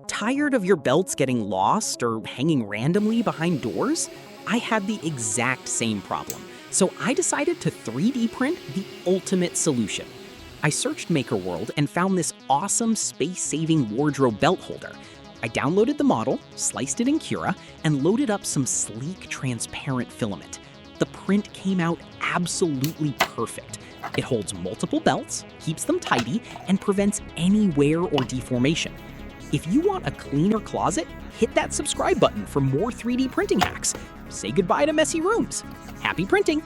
Tired of your belts getting lost or hanging randomly behind doors? I had the exact same problem, so I decided to 3D print the ultimate solution. I searched MakerWorld and found this awesome space-saving wardrobe belt holder. I downloaded the model, sliced it in Cura, and loaded up some sleek, transparent filament. The print came out absolutely perfect. It holds multiple belts, keeps them tidy, and prevents any wear or deformation. If you want a cleaner closet, hit that subscribe button for more 3D printing hacks. Say goodbye to messy rooms. Happy printing!